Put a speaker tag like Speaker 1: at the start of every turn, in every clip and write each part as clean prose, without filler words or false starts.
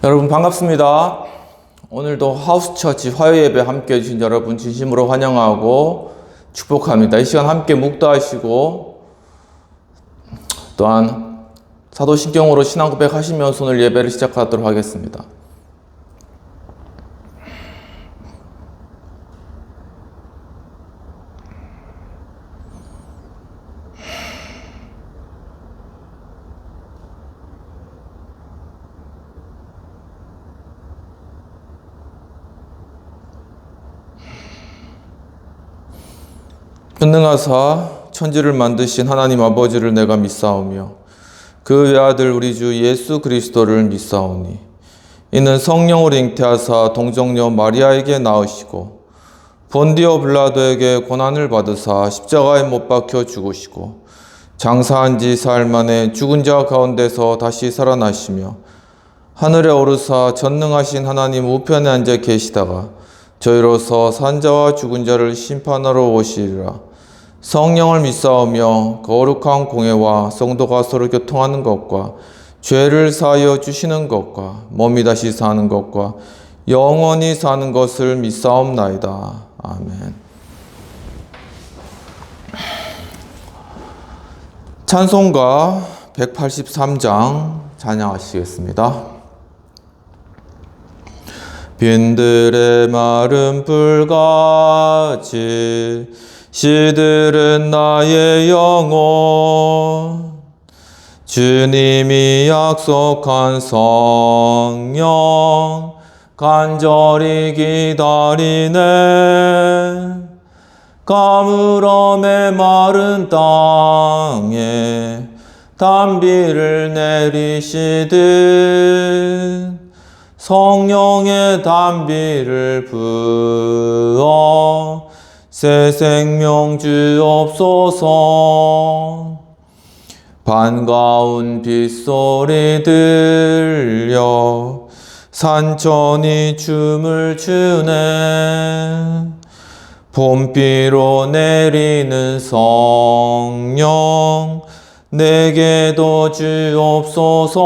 Speaker 1: 여러분 반갑습니다. 오늘도 하우스처치 화요예배 함께 해주신 여러분 진심으로 환영하고 축복합니다. 이 시간 함께 묵도하시고 또한 사도신경으로 신앙 고백하시면서 오늘 예배를 시작하도록 하겠습니다. 전능하사 천지를 만드신 하나님 아버지를 내가 믿사오며 그 외아들 우리 주 예수 그리스도를 믿사오니 이는 성령으로 잉태하사 동정녀 마리아에게 낳으시고 본디오 빌라도에게 고난을 받으사 십자가에 못 박혀 죽으시고 장사한 지 사흘 만에 죽은 자 가운데서 다시 살아나시며 하늘에 오르사 전능하신 하나님 우편에 앉아 계시다가 저희로서 산자와 죽은 자를 심판하러 오시리라. 성령을 믿사오며 거룩한 공회와 성도가 서로 교통하는 것과 죄를 사하여 주시는 것과 몸이 다시 사는 것과 영원히 사는 것을 믿사옵나이다. 아멘. 찬송가 183장 찬양하시겠습니다. 빈들의 마른 불같이 시들은 나의 영혼 주님이 약속한 성령 간절히 기다리네. 가물음의 마른 땅에 단비를 내리시듯 성령의 단비를 부어 새 생명 주옵소서. 반가운 빗소리 들려 산천이 춤을 추네. 봄비로 내리는 성령 내게도 주옵소서.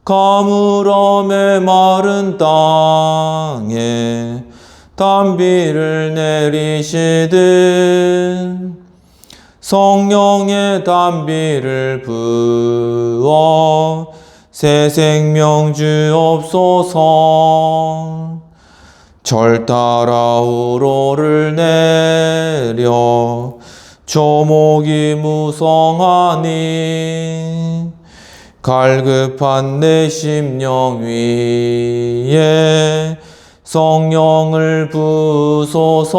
Speaker 1: 가물음의 마른 땅에 단비를 내리시듯 성령의 단비를 부어 새 생명 주옵소서. 절 따라 우로를 내려 조목이 무성하니 갈급한 내 심령 위에 성령을 부소서.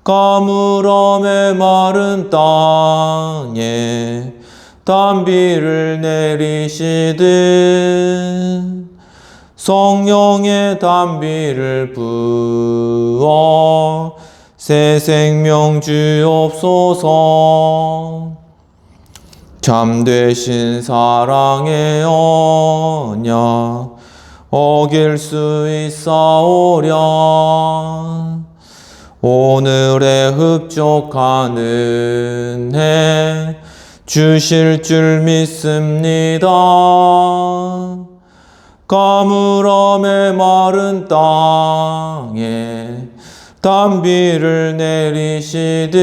Speaker 1: 가물음의 마른 땅에 단비를 내리시듯 성령의 단비를 부어 새 생명 주옵소서. 참되신 사랑의 언약 어길 수 있사오랴. 오늘의 흡족한 은혜 주실 줄 믿습니다. 가물음의 마른 땅에 단비를 내리시듯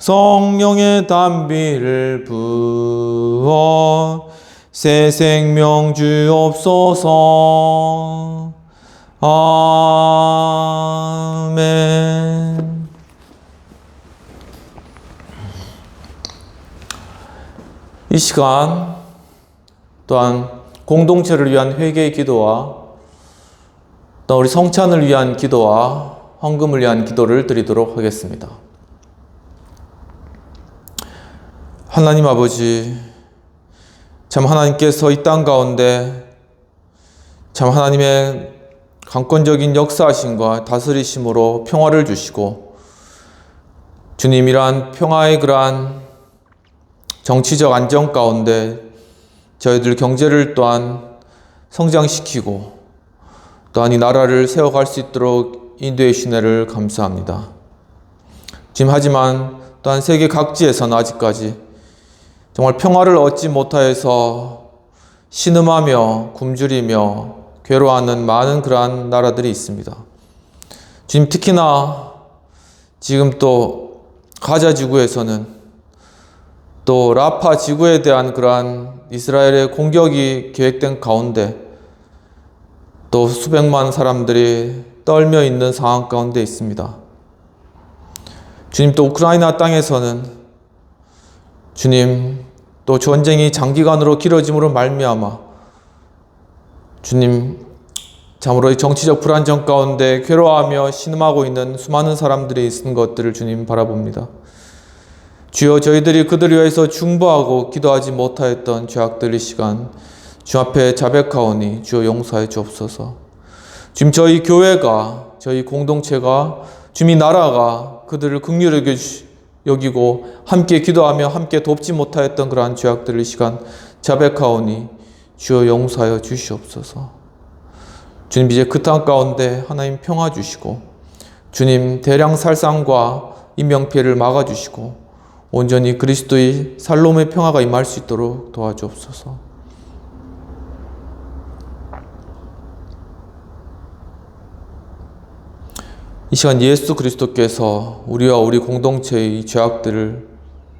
Speaker 1: 성령의 단비를 부어 새 생명 주옵소서. 아멘. 이 시간 또한 공동체를 위한 회개의 기도와 또 우리 성찬을 위한 기도와 헌금을 위한 기도를 드리도록 하겠습니다. 하나님 아버지, 참 하나님께서 이 땅 가운데 참 하나님의 강권적인 역사하심과 다스리심으로 평화를 주시고 주님이란 평화의 그러한 정치적 안정 가운데 저희들 경제를 또한 성장시키고 또한 이 나라를 세워갈 수 있도록 인도해 주신 은혜를 감사합니다. 지금 하지만 또한 세계 각지에서는 아직까지 정말 평화를 얻지 못하여서 신음하며 굶주리며 괴로워하는 많은 그러한 나라들이 있습니다. 주님, 특히나 지금 또 가자 지구에서는 또 라파 지구에 대한 그러한 이스라엘의 공격이 계획된 가운데 또 수백만 사람들이 떨며 있는 상황 가운데 있습니다. 주님, 또 우크라이나 땅에서는 주님, 또 전쟁이 장기간으로 길어짐으로 말미암아 주님, 참으로 이 정치적 불안정 가운데 괴로워하며 신음하고 있는 수많은 사람들이 있는 것들을 주님 바라봅니다. 주여, 저희들이 그들을 위해서 중보하고 기도하지 못하였던 죄악들 이 시간 주 앞에 자백하오니 주여 용서해 주옵소서. 지금 저희 교회가, 저희 공동체가, 주님 나라가 그들을 긍휼하게 여기고 함께 기도하며 함께 돕지 못하였던 그러한 죄악들 이 시간 자백하오니 주여 용서하여 주시옵소서. 주님, 이제 그 땅 가운데 하나님 평화 주시고 주님 대량 살상과 인명피해를 막아주시고 온전히 그리스도의 살롬의 평화가 임할 수 있도록 도와주옵소서. 이 시간 예수 그리스도께서 우리와 우리 공동체의 죄악들을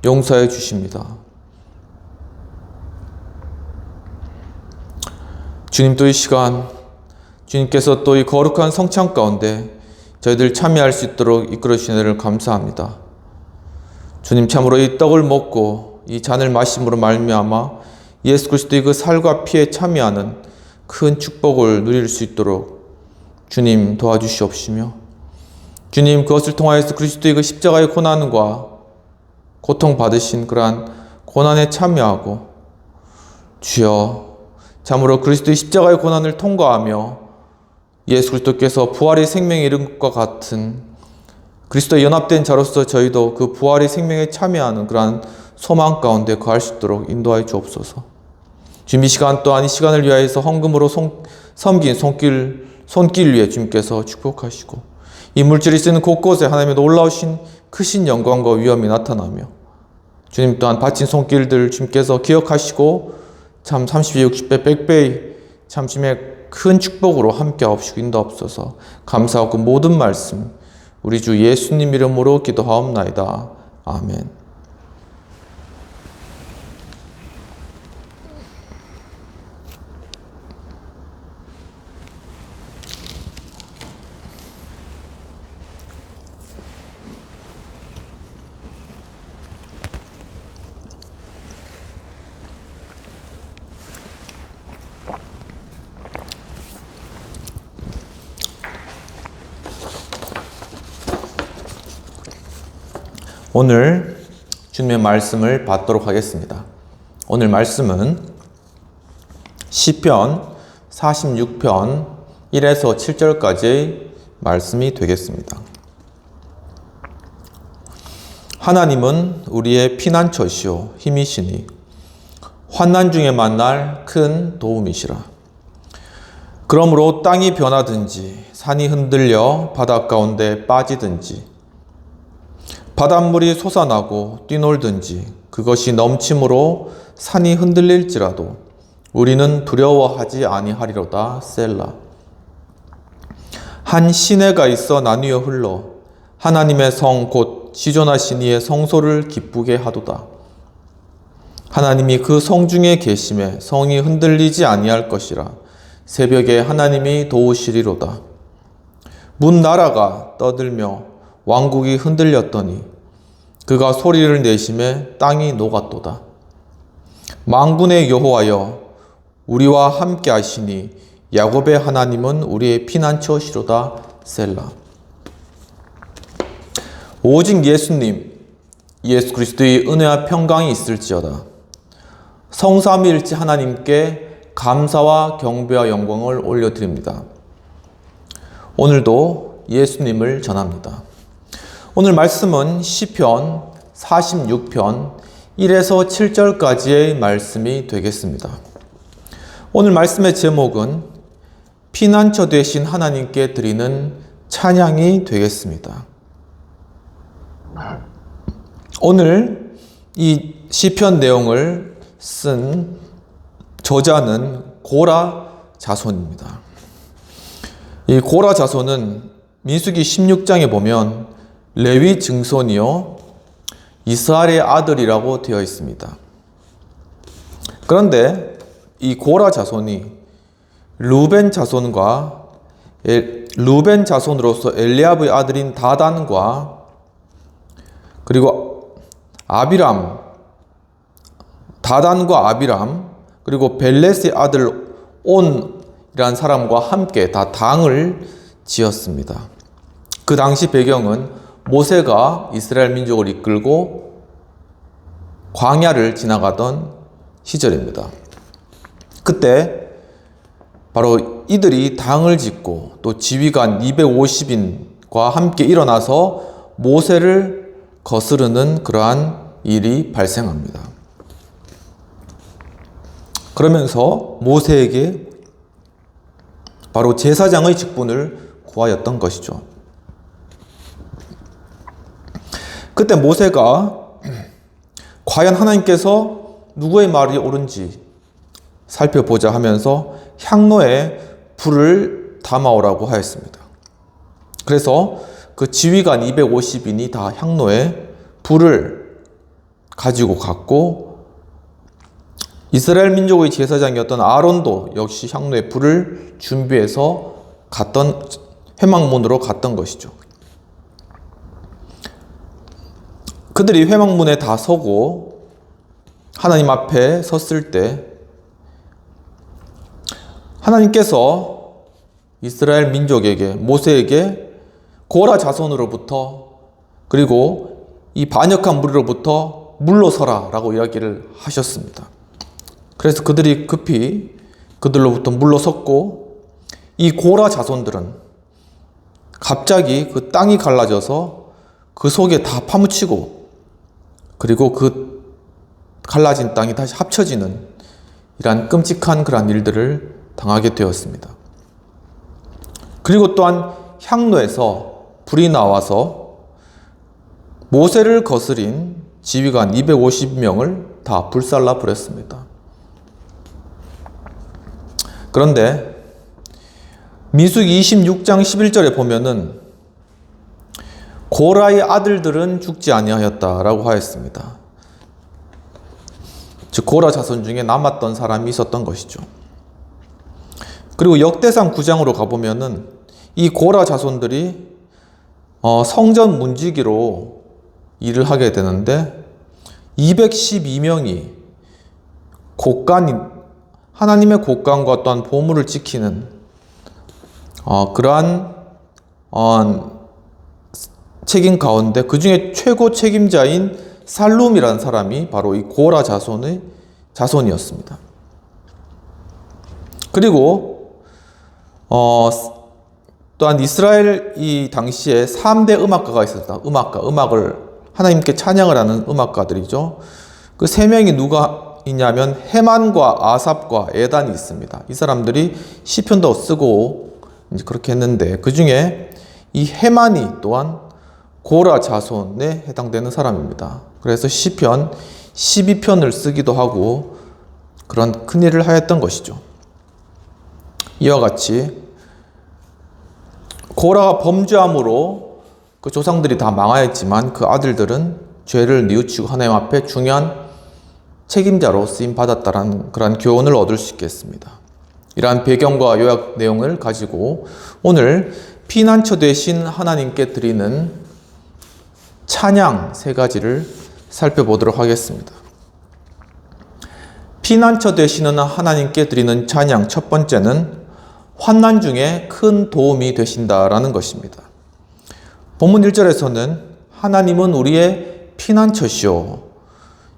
Speaker 1: 용서해 주십니다. 주님, 또 이 시간 주님께서 또 이 거룩한 성찬 가운데 저희들 참여할 수 있도록 이끌어 주신 은혜를 감사합니다. 주님, 참으로 이 떡을 먹고 이 잔을 마심으로 말미암아 예수 그리스도의 그 살과 피에 참여하는 큰 축복을 누릴 수 있도록 주님 도와주시옵시며, 주님 그것을 통하여서 그리스도의 그 십자가의 고난과 고통받으신 그러한 고난에 참여하고 주여 참으로 그리스도의 십자가의 고난을 통과하며 예수 그리스도께서 부활의 생명에 이른 것과 같은 그리스도에 연합된 자로서 저희도 그 부활의 생명에 참여하는 그러한 소망 가운데 거할 수 있도록 인도하여 주옵소서. 주님, 이 시간 또한 이 시간을 위하여서 헌금으로 섬긴 손길 위에 주님께서 축복하시고 이 물질이 쓰는 곳곳에 하나님의 놀라우신 크신 영광과 위엄이 나타나며 주님 또한 바친 손길들 주님께서 기억하시고 참 30배, 60배, 100배의 참 주님의 큰 축복으로 함께 하옵시고 인도하옵소서. 감사하고 모든 말씀 우리 주 예수님 이름으로 기도하옵나이다. 아멘. 오늘 주님의 말씀을 받도록 하겠습니다. 오늘 말씀은 시편 46편 1에서 7절까지의 말씀이 되겠습니다. 하나님은 우리의 피난처시오 힘이시니 환난 중에 만날 큰 도움이시라. 그러므로 땅이 변하든지 산이 흔들려 바다 가운데 빠지든지 바닷물이 솟아나고 뛰놀든지 그것이 넘침으로 산이 흔들릴지라도 우리는 두려워하지 아니하리로다. 셀라. 한 시내가 있어 나뉘어 흘러 하나님의 성 곧 시존하신 이의 성소를 기쁘게 하도다. 하나님이 그 성 중에 계심에 성이 흔들리지 아니할 것이라. 새벽에 하나님이 도우시리로다. 문 나라가 떠들며 왕국이 흔들렸더니 그가 소리를 내심에 땅이 녹았도다. 만군의 여호와여 우리와 함께 하시니 야곱의 하나님은 우리의 피난처시로다. 셀라. 오직 예수님, 예수 그리스도의 은혜와 평강이 있을지어다. 성삼위일체 하나님께 감사와 경배와 영광을 올려드립니다. 오늘도 예수님을 전합니다. 오늘 말씀은 시편 46편 1에서 7절까지의 말씀이 되겠습니다. 오늘 말씀의 제목은 피난처 되신 하나님께 드리는 찬양이 되겠습니다. 오늘 이 시편 내용을 쓴 저자는 고라 자손입니다. 이 고라 자손은 민수기 16장에 보면 레위 증손이요 이스라엘의 아들이라고 되어 있습니다. 그런데 이 고라 자손이 루벤 자손으로서 엘리압의 아들인 다단과 그리고 다단과 아비람 그리고 벨렛의 아들 온이라는 사람과 함께 다 당을 지었습니다. 그 당시 배경은 모세가 이스라엘 민족을 이끌고 광야를 지나가던 시절입니다. 그때 바로 이들이 당을 짓고 또 지휘관 250인과 함께 일어나서 모세를 거스르는 그러한 일이 발생합니다. 그러면서 모세에게 바로 제사장의 직분을 구하였던 것이죠. 그때 모세가 과연 하나님께서 누구의 말이 옳은지 살펴보자 하면서 향로에 불을 담아오라고 하였습니다. 그래서 그 지휘관 250인이 다 향로에 불을 가지고 갔고 이스라엘 민족의 제사장이었던 아론도 역시 향로에 불을 준비해서 회막문으로 갔던 것이죠. 그들이 회막문에 다 서고 하나님 앞에 섰을 때 하나님께서 이스라엘 민족에게 모세에게 고라 자손으로부터 그리고 이 반역한 무리로부터 물러서라 라고 이야기를 하셨습니다. 그래서 그들이 급히 그들로부터 물러섰고 이 고라 자손들은 갑자기 그 땅이 갈라져서 그 속에 다 파묻히고 그리고 그 갈라진 땅이 다시 합쳐지는 이러한 끔찍한 그러한 일들을 당하게 되었습니다. 그리고 또한 향로에서 불이 나와서 모세를 거스린 지휘관 250명을 다 불살라 버렸습니다. 그런데 민수기 26장 11절에 보면은 고라의 아들들은 죽지 아니하였다라고 하였습니다. 즉 고라 자손 중에 남았던 사람이 있었던 것이죠. 그리고 역대상 9장으로 가보면은 이 고라 자손들이 성전 문지기로 일을 하게 되는데 212명이 하나님의 곳간과 또한 보물을 지키는 그러한 책임 가운데 그 중에 최고 책임자인 살룸이라는 사람이 바로 이 고라 자손이었습니다. 그리고 또한 이스라엘 이 당시에 3대 음악가가 있었다. 음악을 하나님께 찬양을 하는 음악가들이죠. 그 세 명이 누가 있냐면 헤만과 아삽과 에단이 있습니다. 이 사람들이 시편도 쓰고 이제 그렇게 했는데 그 중에 이 헤만이 또한 고라 자손에 해당되는 사람입니다. 그래서 시편 12편을 쓰기도 하고 그런 큰 일을 하였던 것이죠. 이와 같이 고라가 범죄함으로 그 조상들이 다 망하였지만 그 아들들은 죄를 뉘우치고 하나님 앞에 중요한 책임자로 쓰임받았다는 그런 교훈을 얻을 수 있겠습니다. 이러한 배경과 요약 내용을 가지고 오늘 피난처 되신 하나님께 드리는 찬양 세 가지를 살펴보도록 하겠습니다. 피난처 되시는 하나님께 드리는 찬양 첫 번째는 환난 중에 큰 도움이 되신다라는 것입니다. 본문 1절에서는 하나님은 우리의 피난처시오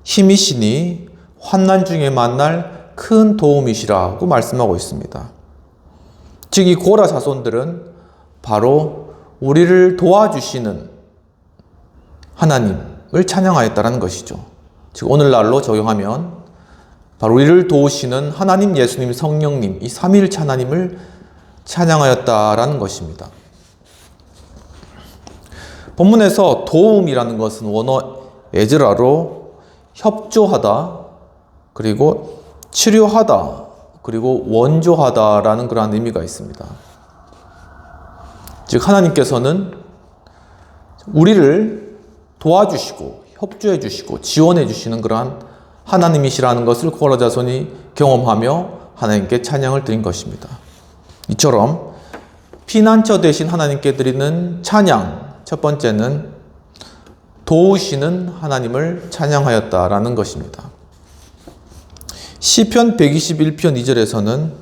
Speaker 1: 힘이시니 환난 중에 만날 큰 도움이시라고 말씀하고 있습니다. 즉 이 고라 자손들은 바로 우리를 도와주시는 하나님을 찬양하였다는 것이죠. 즉 오늘날로 적용하면 바로 우리를 도우시는 하나님, 예수님, 성령님 이 삼위일체 하나님을 찬양하였다라는 것입니다. 본문에서 도움이라는 것은 원어 에즈라로 협조하다, 그리고 치료하다, 그리고 원조하다라는 그러한 의미가 있습니다. 즉 하나님께서는 우리를 도와주시고 협조해 주시고 지원해 주시는 그러한 하나님이시라는 것을 고라 자손이 경험하며 하나님께 찬양을 드린 것입니다. 이처럼 피난처 대신 하나님께 드리는 찬양, 첫 번째는 도우시는 하나님을 찬양하였다라는 것입니다. 시편 121편 2절에서는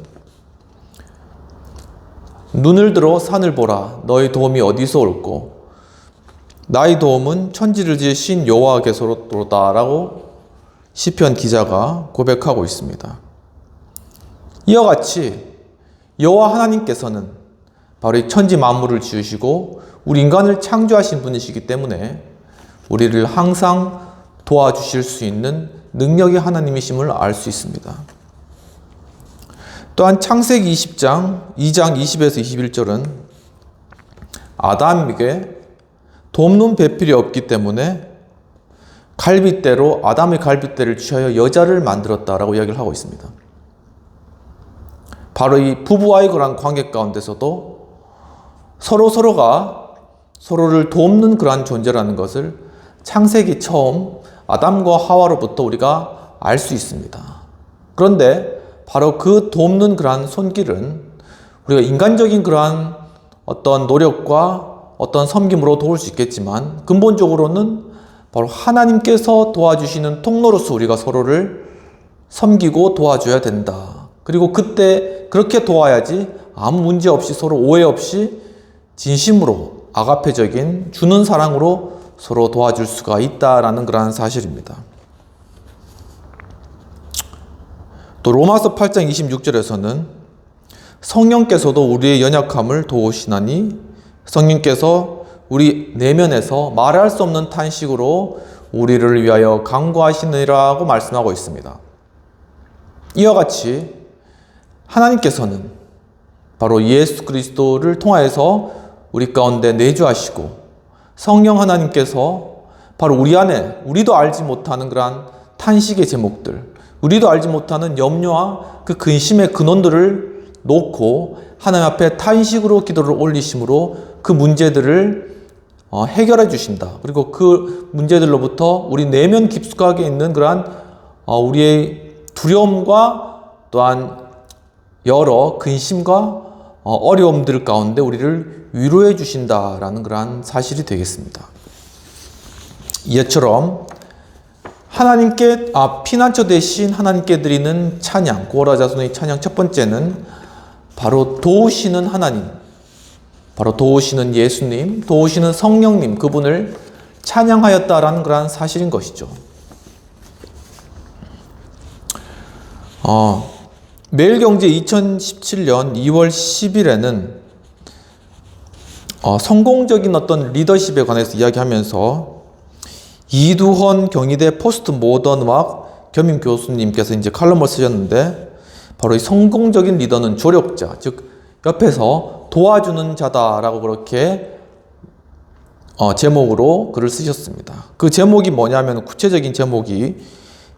Speaker 1: 눈을 들어 산을 보라, 너의 도움이 어디서 올꼬, 나의 도움은 천지를 지으신 여호와께서로다 라고 시편 기자가 고백하고 있습니다. 이와 같이 여호와 하나님께서는 바로 이 천지 만물을 지으시고 우리 인간을 창조하신 분이시기 때문에 우리를 항상 도와주실 수 있는 능력의 하나님이심을 알 수 있습니다. 또한 창세기 20장 2장 20에서 21절은 아담에게 돕는 배필이 없기 때문에 갈빗대로 아담의 갈빗대를 취하여 여자를 만들었다라고 이야기를 하고 있습니다. 바로 이 부부와의 그러한 관계 가운데서도 서로가 서로를 돕는 그러한 존재라는 것을 창세기 처음 아담과 하와로부터 우리가 알 수 있습니다. 그런데 바로 그 돕는 그러한 손길은 우리가 인간적인 그러한 어떤 노력과 어떤 섬김으로 도울 수 있겠지만 근본적으로는 바로 하나님께서 도와주시는 통로로서 우리가 서로를 섬기고 도와줘야 된다. 그리고 그때 그렇게 도와야지 아무 문제 없이 서로 오해 없이 진심으로 아가페적인 주는 사랑으로 서로 도와줄 수가 있다라는 그러한 사실입니다. 또 로마서 8장 26절에서는 성령께서도 우리의 연약함을 도우시나니 성령께서 우리 내면에서 말할 수 없는 탄식으로 우리를 위하여 간구하시느라고 말씀하고 있습니다. 이와 같이 하나님께서는 바로 예수 그리스도를 통하여서 우리 가운데 내주하시고 성령 하나님께서 바로 우리 안에 우리도 알지 못하는 그러한 탄식의 제목들, 우리도 알지 못하는 염려와 그 근심의 근원들을 놓고 하나님 앞에 탄식으로 기도를 올리심으로 그 문제들을 해결해 주신다. 그리고 그 문제들로부터 우리 내면 깊숙하게 있는 그러한 우리의 두려움과 또한 여러 근심과 어려움들 가운데 우리를 위로해 주신다라는 그러한 사실이 되겠습니다. 이처럼 하나님께 피난처 대신 하나님께 드리는 찬양, 고라 자손의 찬양 첫 번째는 바로 도우시는 하나님, 바로 도우시는 예수님, 도우시는 성령님, 그분을 찬양하였다라는 그러한 사실인 것이죠. 매일경제 2017년 2월 10일에는 성공적인 어떤 리더십에 관해서 이야기하면서 이두헌 경희대 포스트 모던 음악 겸임 교수님께서 이제 칼럼을 쓰셨는데 바로 이 성공적인 리더는 조력자, 즉 옆에서 도와주는 자다라고 그렇게 제목으로 글을 쓰셨습니다. 그 제목이 뭐냐면 구체적인 제목이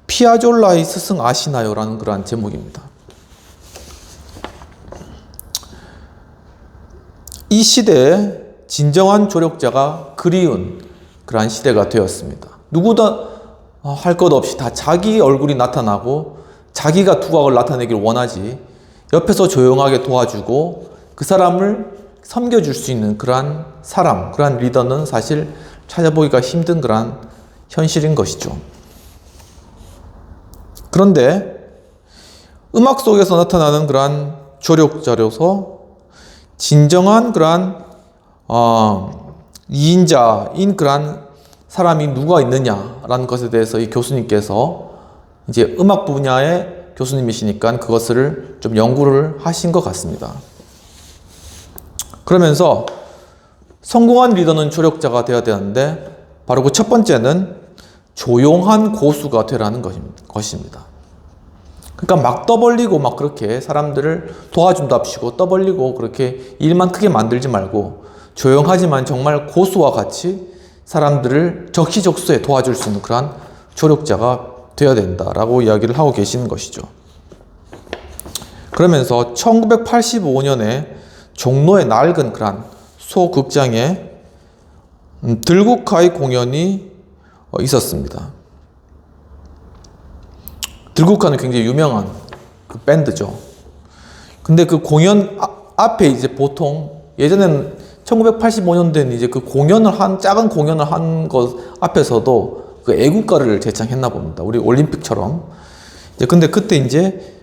Speaker 1: 피아졸라의 스승 아시나요? 라는 그러한 제목입니다. 이 시대에 진정한 조력자가 그리운 그러한 시대가 되었습니다. 누구도 할 것 없이 다 자기 얼굴이 나타나고 자기가 두각을 나타내길 원하지 옆에서 조용하게 도와주고 그 사람을 섬겨줄 수 있는 그러한 사람, 그러한 리더는 사실 찾아보기가 힘든 그러한 현실인 것이죠. 그런데 음악 속에서 나타나는 그러한 조력자로서 진정한 그러한 2인자인 그러한 사람이 누가 있느냐라는 것에 대해서 이 교수님께서 이제 음악 분야의 교수님이시니까 그것을 좀 연구를 하신 것 같습니다. 그러면서 성공한 리더는 조력자가 되어야 되는데 바로 그 첫 번째는 조용한 고수가 되라는 것입니다. 그러니까 막 떠벌리고 막 그렇게 사람들을 도와준답시고 떠벌리고 그렇게 일만 크게 만들지 말고 조용하지만 정말 고수와 같이 사람들을 적시적소에 도와줄 수 있는 그러한 조력자가 돼야 된다라고 이야기를 하고 계시는 것이죠. 그러면서 1985년에 종로의 낡은 그런 소극장에 들국화의 공연이 있었습니다. 들국화는 굉장히 유명한 그 밴드죠. 근데 그 공연 앞에 이제 보통 예전에는 1985년대는 이제 그 공연을 한 작은 공연을 한 것 앞에서도 그 애국가를 제창했나 봅니다. 우리 올림픽처럼. 이제 근데 그때 이제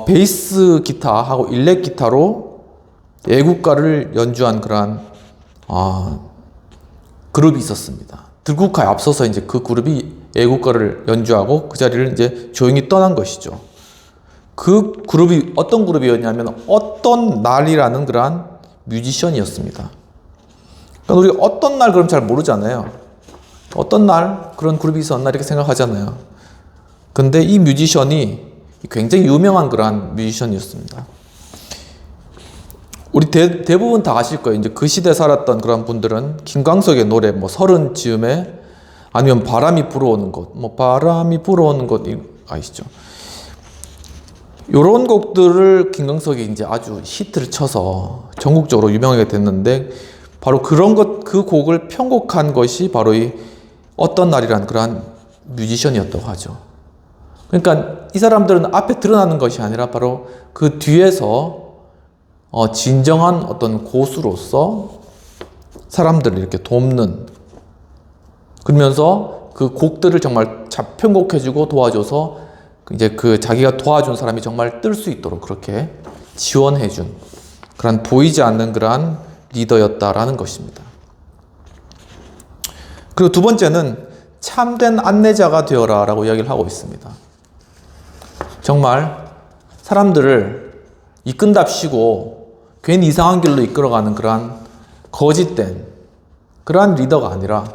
Speaker 1: 베이스 기타하고 일렉 기타로 애국가를 연주한 그러한 그룹이 있었습니다. 들국화에 앞서서 이제 그 그룹이 애국가를 연주하고 그 자리를 이제 조용히 떠난 것이죠. 그 그룹이 어떤 그룹이었냐면 어떤 날이라는 그러한 뮤지션이었습니다. 그러니까 우리 어떤 날 그럼 잘 모르잖아요. 어떤 날 그런 그룹이 있었나 이렇게 생각하잖아요. 근데 이 뮤지션이 굉장히 유명한 그러한 뮤지션이었습니다. 우리 대부분 다 아실 거예요. 이제 그 시대에 살았던 그런 분들은 김광석의 노래 뭐 서른 즈음에 아니면 바람이 불어오는 곳, 뭐 바람이 불어오는 곳 아시죠? 요런 곡들을 김광석이 이제 아주 히트를 쳐서 전국적으로 유명하게 됐는데 바로 그 곡을 편곡한 것이 바로 이 어떤 날이란 그러한 뮤지션이었다고 하죠. 그러니까 이 사람들은 앞에 드러나는 것이 아니라 바로 그 뒤에서 진정한 어떤 고수로서 사람들을 이렇게 돕는, 그러면서 그 곡들을 정말 편곡해주고 도와줘서 이제 그 자기가 도와준 사람이 정말 뜰 수 있도록 그렇게 지원해준 그런 보이지 않는 그러한 리더였다라는 것입니다. 그리고 두 번째는 참된 안내자가 되어라 라고 이야기를 하고 있습니다. 정말 사람들을 이끈답시고 괜히 이상한 길로 이끌어가는 그러한 거짓된 그러한 리더가 아니라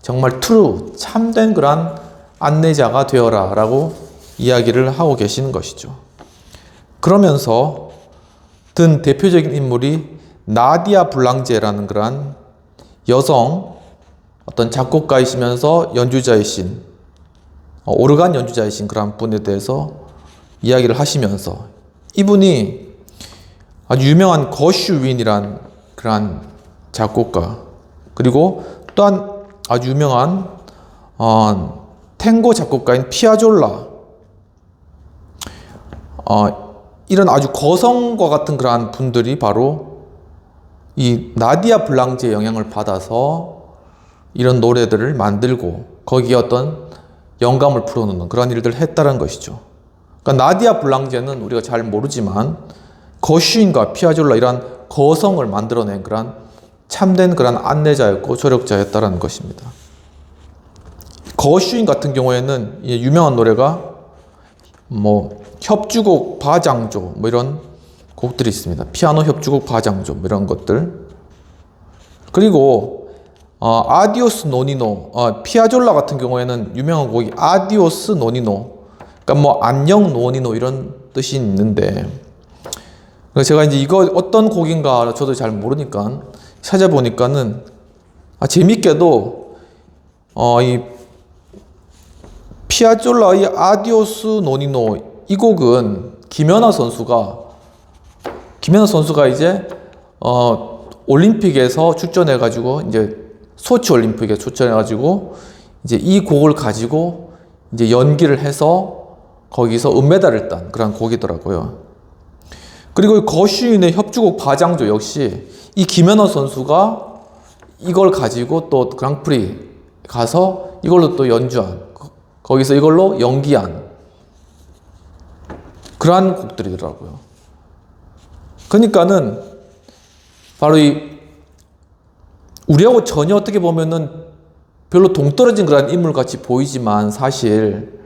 Speaker 1: 정말 트루, 참된 그러한 안내자가 되어라 라고 이야기를 하고 계시는 것이죠. 그러면서 든 대표적인 인물이 나디아 블랑제라는 그러한 여성 어떤 작곡가이시면서 연주자이신 오르간 연주자이신 그런 분에 대해서 이야기를 하시면서 이분이 아주 유명한 거슈윈이란 그러한 작곡가 그리고 또한 아주 유명한 탱고 작곡가인 피아졸라 이런 아주 거성과 같은 그러한 분들이 바로 이 나디아 블랑제의 영향을 받아서 이런 노래들을 만들고 거기에 어떤 영감을 풀어놓는 그런 일들을 했다는 것이죠. 그러니까 나디아 블랑제는 우리가 잘 모르지만 거슈인과 피아졸라 이런 거성을 만들어낸 그런 참된 그런 안내자였고 조력자였다는 것입니다. 거슈인 같은 경우에는 유명한 노래가 뭐 협주곡 바장조 뭐 이런 곡들이 있습니다. 피아노 협주곡 바장조 뭐 이런 것들. 그리고 아디오스 노니노 피아졸라 같은 경우에는 유명한 곡이 아디오스 노니노 그러니까 뭐 안녕 노니노 이런 뜻이 있는데 제가 이제 이거 어떤 곡인가 저도 잘 모르니까 찾아보니까는 재밌게도 이 피아졸라의 아디오스 노니노 이 곡은 김연아 선수가 이제 올림픽에서 출전해가지고 이제 소치 올림픽에 출전해가지고 이제 이 곡을 가지고 이제 연기를 해서 거기서 은메달을 딴 그런 곡이더라고요. 그리고 거슈인의 협주곡 바장조 역시 이 김연아 선수가 이걸 가지고 또 그랑프리 가서 이걸로 또 연주한 거기서 이걸로 연기한 그러한 곡들이더라고요. 그러니까는 바로 이 우리하고 전혀 어떻게 보면은 별로 동떨어진 그러한 인물 같이 보이지만 사실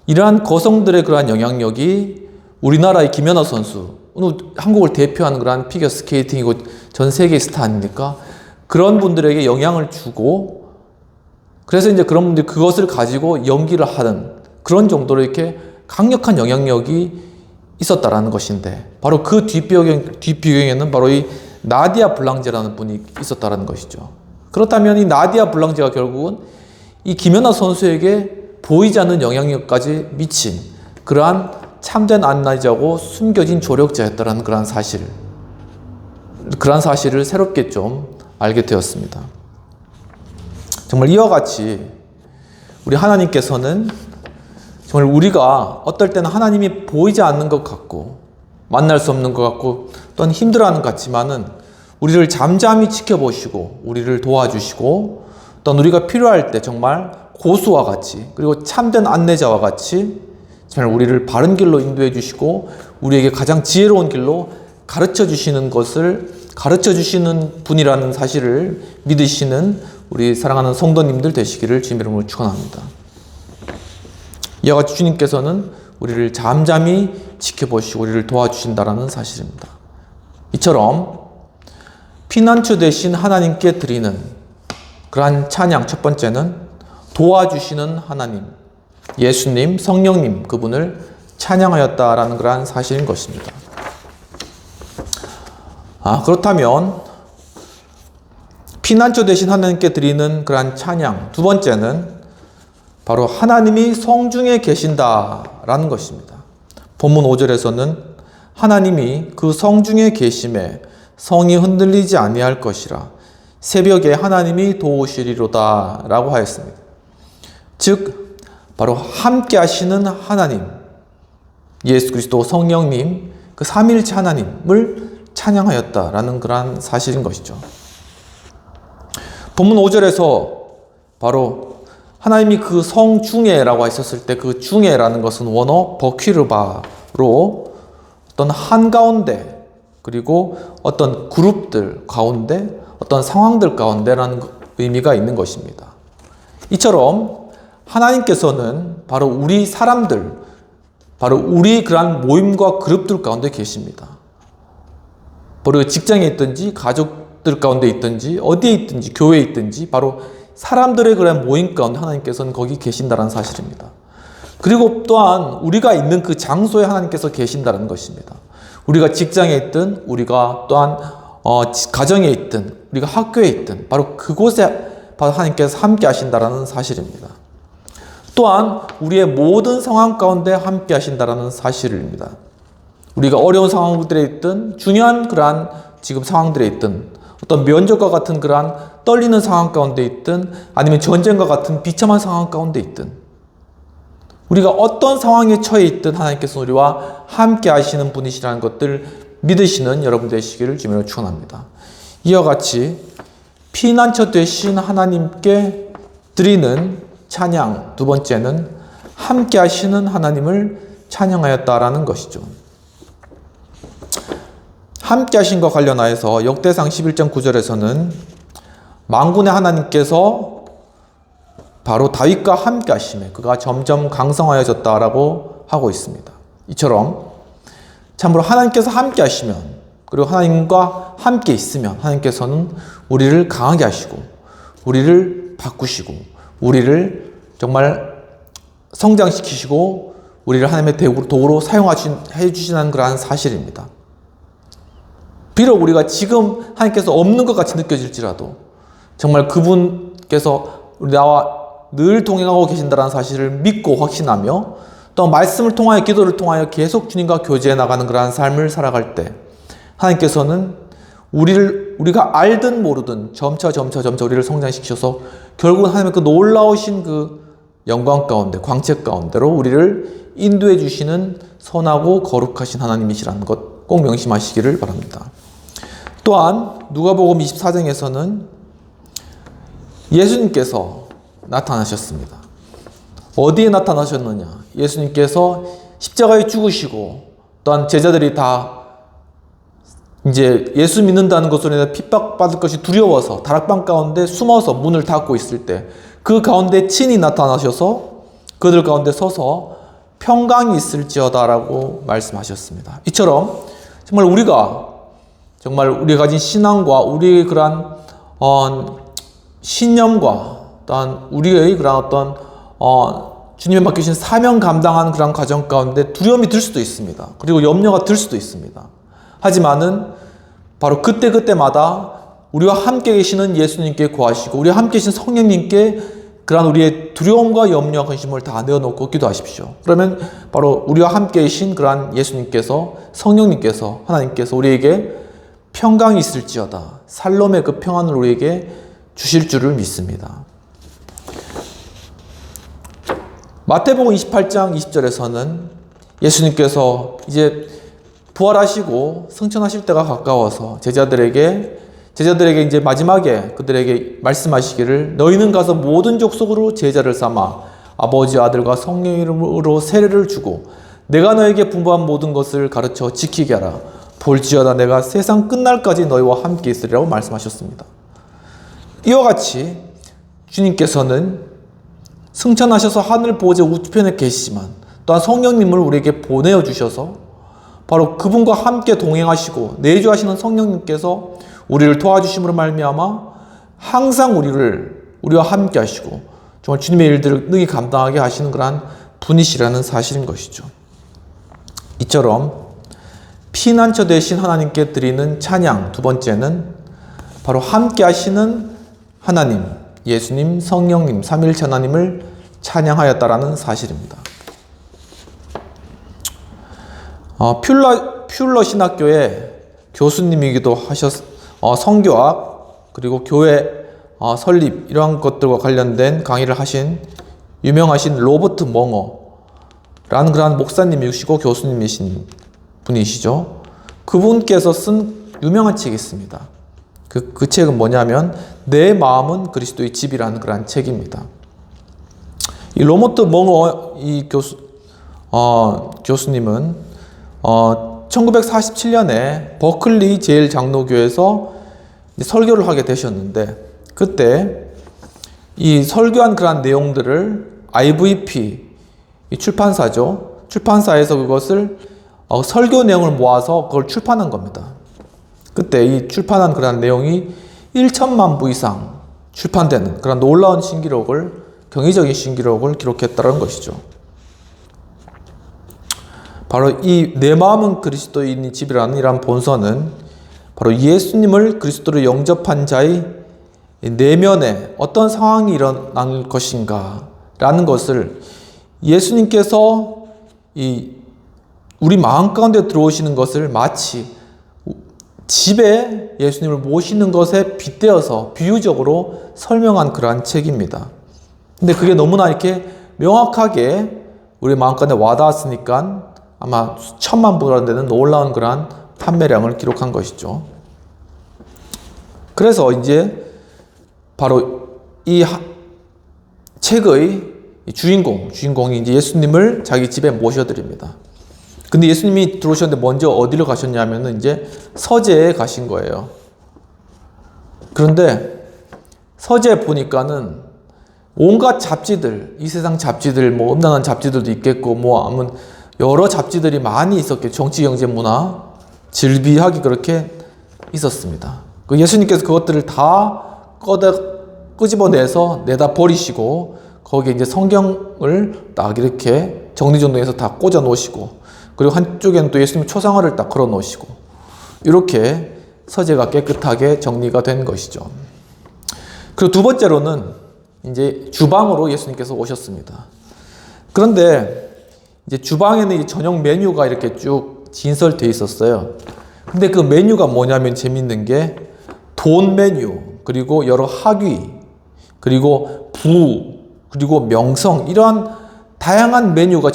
Speaker 1: 이러한 거성들의 그러한 영향력이 우리나라의 김연아 선수, 오늘 한국을 대표하는 그러한 피겨 스케이팅이고 전 세계 스타 아닙니까? 그런 분들에게 영향을 주고 그래서 이제 그런 분들이 그것을 가지고 연기를 하는 그런 정도로 이렇게 강력한 영향력이 있었다라는 것인데 바로 그 뒷배경에는 바로 이 나디아 블랑제라는 분이 있었다라는 것이죠. 그렇다면 이 나디아 블랑제가 결국은 이 김연아 선수에게 보이지 않는 영향력까지 미친 그러한 참된 안내자고 숨겨진 조력자였다는 그러한 사실을 새롭게 좀 알게 되었습니다. 정말 이와 같이 우리 하나님께서는 정말 우리가 어떨 때는 하나님이 보이지 않는 것 같고 만날 수 없는 것 같고 또는 힘들어하는 것 같지만은 우리를 잠잠히 지켜보시고 우리를 도와주시고 또는 우리가 필요할 때 정말 고수와 같이 그리고 참된 안내자와 같이 정말 우리를 바른 길로 인도해 주시고 우리에게 가장 지혜로운 길로 가르쳐 주시는 분이라는 사실을 믿으시는 우리 사랑하는 성도님들 되시기를 주님 이름으로 축원합니다. 이와 같이 주님께서는 우리를 잠잠히 지켜보시고 우리를 도와주신다라는 사실입니다. 이처럼 피난처 되신 하나님께 드리는 그러한 찬양 첫 번째는 도와주시는 하나님, 예수님, 성령님 그분을 찬양하였다라는 그러한 사실인 것입니다. 그렇다면 피난처 되신 하나님께 드리는 그러한 찬양 두 번째는 바로 하나님이 성중에 계신다라는 것입니다. 본문 5절에서는 하나님이 그 성중에 계심에 성이 흔들리지 아니할 것이라 새벽에 하나님이 도우시리로다 라고 하였습니다. 즉 바로 함께 하시는 하나님, 예수 그리스도 성령님 그 삼위일체 하나님을 찬양하였다라는 그러한 사실인 것이죠. 본문 5절에서 바로 하나님이 그 성중에라고 했었을 때 그 중에라는 것은 원어 버퀴르바로 어떤 한가운데 그리고 어떤 그룹들 가운데 어떤 상황들 가운데라는 의미가 있는 것입니다. 이처럼 하나님께서는 바로 우리 사람들, 바로 우리 그러한 모임과 그룹들 가운데 계십니다. 바로 직장에 있든지 가족들 가운데 있든지 어디에 있든지 교회에 있든지 바로 사람들의 그런 모임 가운데 하나님께서는 거기 계신다는 사실입니다. 그리고 또한 우리가 있는 그 장소에 하나님께서 계신다는 것입니다. 우리가 직장에 있든 우리가 또한 가정에 있든 우리가 학교에 있든 바로 그곳에 바로 하나님께서 함께 하신다는 사실입니다. 또한 우리의 모든 상황 가운데 함께 하신다는 사실입니다. 우리가 어려운 상황들에 있든 중요한 그러한 지금 상황들에 있든 어떤 면접과 같은 그러한 떨리는 상황 가운데 있든 아니면 전쟁과 같은 비참한 상황 가운데 있든 우리가 어떤 상황에 처해 있든 하나님께서 우리와 함께 하시는 분이시라는 것들 믿으시는 여러분 되시기를 주님으로 축원합니다. 이와 같이 피난처 되신 하나님께 드리는 찬양 두 번째는 함께 하시는 하나님을 찬양하였다라는 것이죠. 함께 하신과 관련하여서 역대상 11장 9절에서는 만군의 하나님께서 바로 다윗과 함께 하심에 그가 점점 강성하여졌다라고 하고 있습니다. 이처럼 참으로 하나님께서 함께 하시면 그리고 하나님과 함께 있으면 하나님께서는 우리를 강하게 하시고 우리를 바꾸시고 우리를 정말 성장시키시고 우리를 하나님의 도구로 사용해 주시는 그러한 사실입니다. 비록 우리가 지금 하나님께서 없는 것 같이 느껴질지라도 정말 그분께서 나와 늘 동행하고 계신다는 사실을 믿고 확신하며 또 말씀을 통하여 기도를 통하여 계속 주님과 교제해 나가는 그러한 삶을 살아갈 때 하나님께서는 우리가 알든 모르든 점차 우리를 성장시키셔서 결국은 하나님의 그 놀라우신 그 영광 가운데 광채 가운데로 우리를 인도해 주시는 선하고 거룩하신 하나님이시라는 것 꼭 명심하시기를 바랍니다. 또한 누가복음 24장에서는 예수님께서 나타나셨습니다. 어디에 나타나셨느냐? 예수님께서 십자가에 죽으시고 또한 제자들이 다 이제 예수 믿는다는 것으로 인해 핍박받을 것이 두려워서 다락방 가운데 숨어서 문을 닫고 있을 때 그 가운데 친히 나타나셔서 그들 가운데 서서 평강이 있을지어다라고 말씀하셨습니다. 이처럼 정말 우리가 가진 신앙과 우리의 그러한 신념과 또한 우리의 그런 어떤 주님의 맡기신 사명 감당하는 그런 과정 가운데 두려움이 들 수도 있습니다. 그리고 염려가 들 수도 있습니다. 하지만은 바로 그때마다 우리와 함께 계시는 예수님께 구하시고 우리와 함께 계신 성령님께
Speaker 2: 그러한 우리의 두려움과 염려와 근심을 다 내어놓고 기도하십시오. 그러면 바로 우리와 함께 계신 그러한 예수님께서, 성령님께서, 하나님께서 우리에게 평강이 있을지어다, 살롬의 그 평안을 우리에게 주실 줄을 믿습니다. 마태복음 28장 20절에서는 예수님께서 이제 부활하시고 승천하실 때가 가까워서 제자들에게 이제 마지막에 그들에게 말씀하시기를, 너희는 가서 모든 족속으로 제자를 삼아 아버지, 아들과 성령 이름으로 세례를 주고 내가 너에게 분부한 모든 것을 가르쳐 지키게 하라. 볼지어다 내가 세상 끝날까지 너희와 함께 있으리라고 말씀하셨습니다. 이와 같이 주님께서는 승천하셔서 하늘 보좌 우편에 계시지만 또한 성령님을 우리에게 보내어 주셔서 바로 그분과 함께 동행하시고 내주하시는 성령님께서 우리를 도와주심으로 말미암아 항상 우리와 함께 하시고 정말 주님의 일들을 능히 감당하게 하시는 그러한 분이시라는 사실인 것이죠. 이처럼 피난처 되신 하나님께 드리는 찬양 두 번째는 바로 함께 하시는 하나님, 예수님, 성령님, 삼위일체 하나님을 찬양하였다라는 사실입니다. 퓰러 신학교의 교수님이기도 성교학 그리고 교회 설립 이러한 것들과 관련된 강의를 하신 유명하신 로버트 멍어라는 그러한 목사님이시고 교수님이신 분이시죠. 그분께서 쓴 유명한 책이 있습니다. 그 책은 뭐냐면 내 마음은 그리스도의 집이라는 그러한 책입니다. 이 로버트 멍어 이 교수님은 1947년에 버클리 제일장로교에서 설교를 하게 되셨는데, 그때 이 설교한 그러한 내용들을 IVP, 이 출판사에서 그것을 설교 내용을 모아서 그걸 출판한 겁니다. 그때 이 출판한 그러한 내용이 1천만 부 이상 출판되는 그런 놀라운 경이적인 신기록을 기록했다는 것이죠. 바로 이 내 마음은 그리스도인의 집이라는 이러한 본서는 바로 예수님을 그리스도로 영접한 자의 내면에 어떤 상황이 일어날 것인가 라는 것을 예수님께서 우리 마음 가운데 들어오시는 것을 마치 집에 예수님을 모시는 것에 빗대어서 비유적으로 설명한 그러한 책입니다. 근데 그게 너무나 이렇게 명확하게 우리 마음 가운데 와닿았으니까 아마 수천만 부가 되는 놀라운 그러한 판매량을 기록한 것이죠. 그래서 이제 바로 이 책의 주인공이 이제 예수님을 자기 집에 모셔드립니다. 근데 예수님이 들어오셨는데 먼저 어디로 가셨냐면은 이제 서재에 가신 거예요. 그런데 서재에 보니까는 온갖 잡지들, 이 세상 잡지들, 음란한 잡지들도 있겠고, 아무 여러 잡지들이 많이 있었겠죠. 정치, 경제, 문화, 질비하게 그렇게 있었습니다. 예수님께서 그것들을 다 끄집어내서 내다 버리시고, 거기에 이제 성경을 딱 이렇게 정리정돈해서 다 꽂아 놓으시고, 그리고 한쪽에는 또 예수님 초상화를 딱 걸어 놓으시고, 이렇게 서재가 깨끗하게 정리가 된 것이죠. 그리고 두 번째로는 이제 주방으로 예수님께서 오셨습니다. 그런데 이제 주방에는 전용 메뉴가 이렇게 쭉 진설되어 있었어요. 근데 그 메뉴가 뭐냐면 재밌는 게 돈 메뉴, 그리고 여러 학위, 그리고 부, 그리고 명성, 이러한 다양한 메뉴가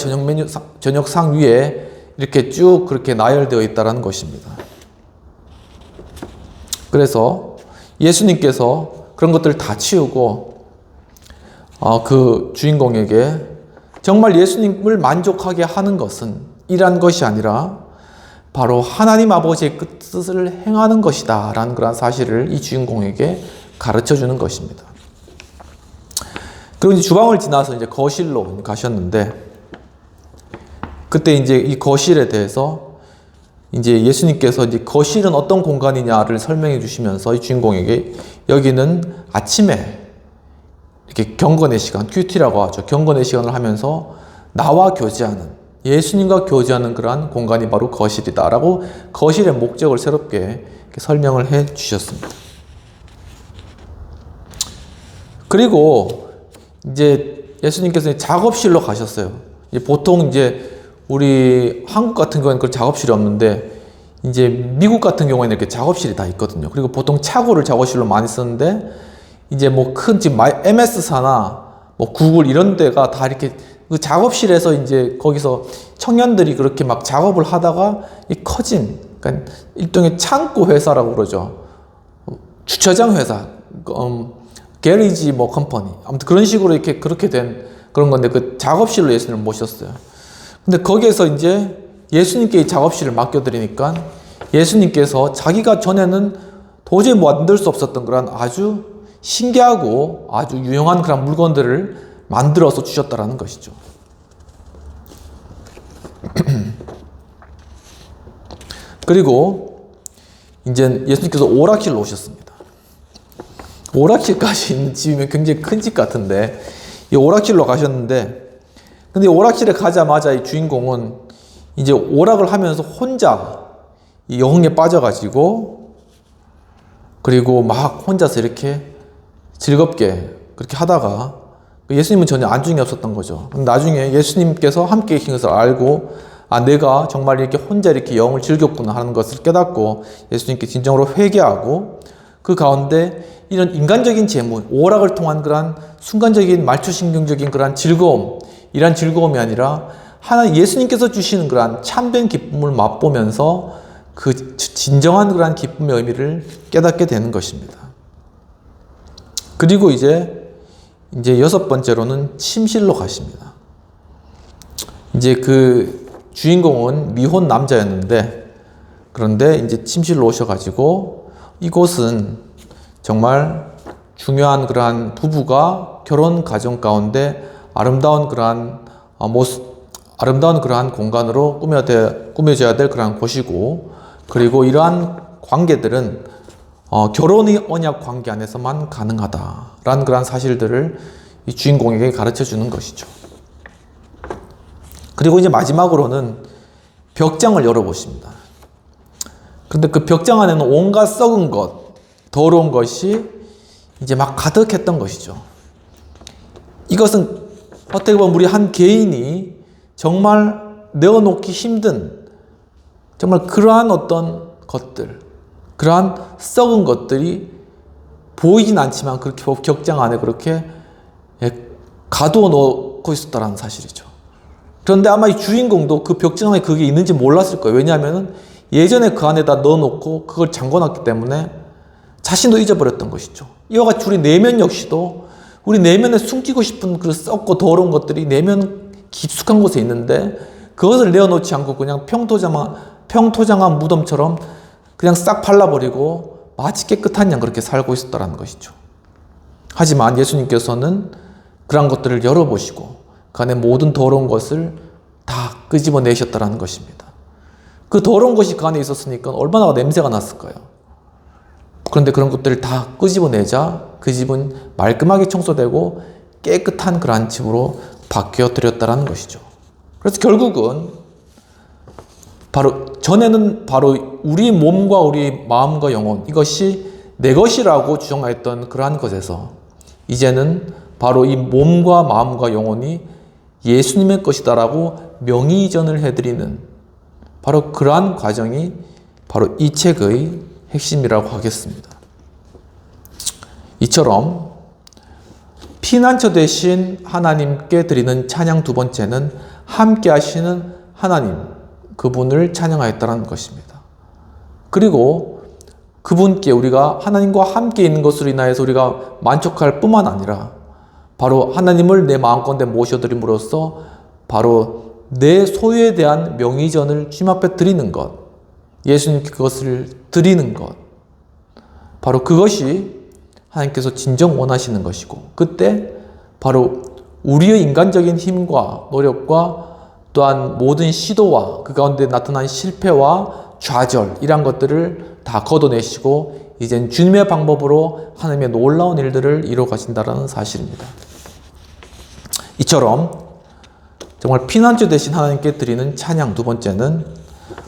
Speaker 2: 저녁상 위에 이렇게 쭉 그렇게 나열되어 있다는 것입니다. 그래서 예수님께서 그런 것들을 다 치우고 그 주인공에게 정말 예수님을 만족하게 하는 것은 이러한 것이 아니라 바로 하나님 아버지의 뜻을 행하는 것이다 라는 그런 사실을 이 주인공에게 가르쳐 주는 것입니다. 그리고 이제 주방을 지나서 이제 거실로 가셨는데, 그때 이제 이 거실에 대해서 이제 예수님께서 이제 거실은 어떤 공간이냐를 설명해 주시면서 이 주인공에게 여기는 아침에 이렇게 경건의 시간, 큐티라고 하죠. 경건의 시간을 하면서 나와 교제하는, 예수님과 교제하는 그러한 공간이 바로 거실이다라고 거실의 목적을 새롭게 설명을 해 주셨습니다. 그리고 이제 예수님께서 작업실로 가셨어요. 보통 이제 우리 한국 같은 경우에는 그런 작업실이 없는데 이제 미국 같은 경우에는 이렇게 작업실이 다 있거든요. 그리고 보통 차고를 작업실로 많이 쓰는데 이제 뭐 큰 지금 MS사나 뭐 구글 이런 데가 다 이렇게 그 작업실에서 이제 거기서 청년들이 그렇게 막 작업을 하다가 이 커진, 그러니까 일종의 창고 회사라고 그러죠. 주차장 회사, 게리지 뭐 컴퍼니, 아무튼 그런 식으로 이렇게 그렇게 된 그런 건데 그 작업실로 예수님을 모셨어요. 근데 거기에서 이제 예수님께 이 작업실을 맡겨드리니까 예수님께서 자기가 전에는 도저히 만들 수 없었던 그런 아주 신기하고 아주 유용한 그런 물건들을 만들어서 주셨다라는 것이죠. 그리고 이제 예수님께서 오락실로 오셨습니다. 오락실까지 있는 집이면 굉장히 큰 집 같은데 이 오락실로 가셨는데 근데 오락실에 가자마자 이 주인공은 이제 오락을 하면서 혼자 이 여흥에 빠져가지고 그리고 막 혼자서 이렇게 즐겁게 그렇게 하다가 예수님은 전혀 안중이 없었던 거죠. 나중에 예수님께서 함께 계신 것을 알고 내가 정말 이렇게 혼자 이렇게 영을 즐겼구나 하는 것을 깨닫고 예수님께 진정으로 회개하고 그 가운데 이런 인간적인 재물, 오락을 통한 그러한 순간적인 말초신경적인 그러한 즐거움, 이러한 즐거움이 아니라 하나님 예수님께서 주시는 그러한 참된 기쁨을 맛보면서 그 진정한 그러한 기쁨의 의미를 깨닫게 되는 것입니다. 그리고 이제 여섯 번째로는 침실로 가십니다. 이제 그 주인공은 미혼 남자였는데 그런데 이제 침실로 오셔가지고 이곳은 정말 중요한 그러한 부부가 결혼 가정 가운데 아름다운 그러한 모습, 아름다운 그러한 공간으로 꾸며져야 될 그러한 곳이고 그리고 이러한 관계들은 결혼의 언약 관계 안에서만 가능하다라는 그러한 사실들을 이 주인공에게 가르쳐 주는 것이죠. 그리고 이제 마지막으로는 벽장을 열어보십니다. 그런데 그 벽장 안에는 온갖 썩은 것, 더러운 것이 이제 막 가득했던 것이죠. 이것은 어떻게 보면 우리 한 개인이 정말 내어놓기 힘든 정말 그러한 어떤 것들, 그러한 썩은 것들이 보이진 않지만 그렇게 벽장 안에 그렇게 가두어 놓고 있었다는 사실이죠. 그런데 아마 이 주인공도 그 벽장 안에 그게 있는지 몰랐을 거예요. 왜냐하면 예전에 그 안에다 넣어놓고 그걸 잠궈놨기 때문에 자신도 잊어버렸던 것이죠. 이와 같이 우리 내면 역시도 우리 내면에 숨기고 싶은 그 썩고 더러운 것들이 내면 깊숙한 곳에 있는데 그것을 내어놓지 않고 그냥 평토장한 무덤처럼 그냥 싹 발라버리고 마치 깨끗한 양 그렇게 살고 있었다는 것이죠. 하지만 예수님께서는 그런 것들을 열어보시고 그 안에 모든 더러운 것을 다 끄집어내셨다는 것입니다. 그 더러운 것이 그 안에 있었으니까 얼마나 냄새가 났을까요? 그런데 그런 것들을 다 끄집어내자 그 집은 말끔하게 청소되고 깨끗한 그러한 집으로 바뀌어 드렸다는 것이죠. 그래서 결국은 전에는 바로 우리 몸과 우리 마음과 영혼 이것이 내 것이라고 주장했던 그러한 것에서 이제는 바로 이 몸과 마음과 영혼이 예수님의 것이다라고 명의이전을 해드리는 바로 그러한 과정이 바로 이 책의 핵심이라고 하겠습니다. 이처럼 피난처 되신 하나님께 드리는 찬양 두 번째는 함께 하시는 하나님, 그분을 찬양하였다는 것입니다. 그리고 그분께 우리가 하나님과 함께 있는 것으로 인하여서 우리가 만족할 뿐만 아니라 바로 하나님을 내 마음가운데 모셔드림으로써 바로 내 소유에 대한 명의전을 주님 앞에 드리는 것, 예수님께 그것을 드리는 것, 바로 그것이 하나님께서 진정 원하시는 것이고 그때 바로 우리의 인간적인 힘과 노력과 또한 모든 시도와 그 가운데 나타난 실패와 좌절 이런 것들을 다 걷어내시고 이젠 주님의 방법으로 하나님의 놀라운 일들을 이루어 가신다는 사실입니다. 이처럼 정말 피난처 되신 하나님께 드리는 찬양 두 번째는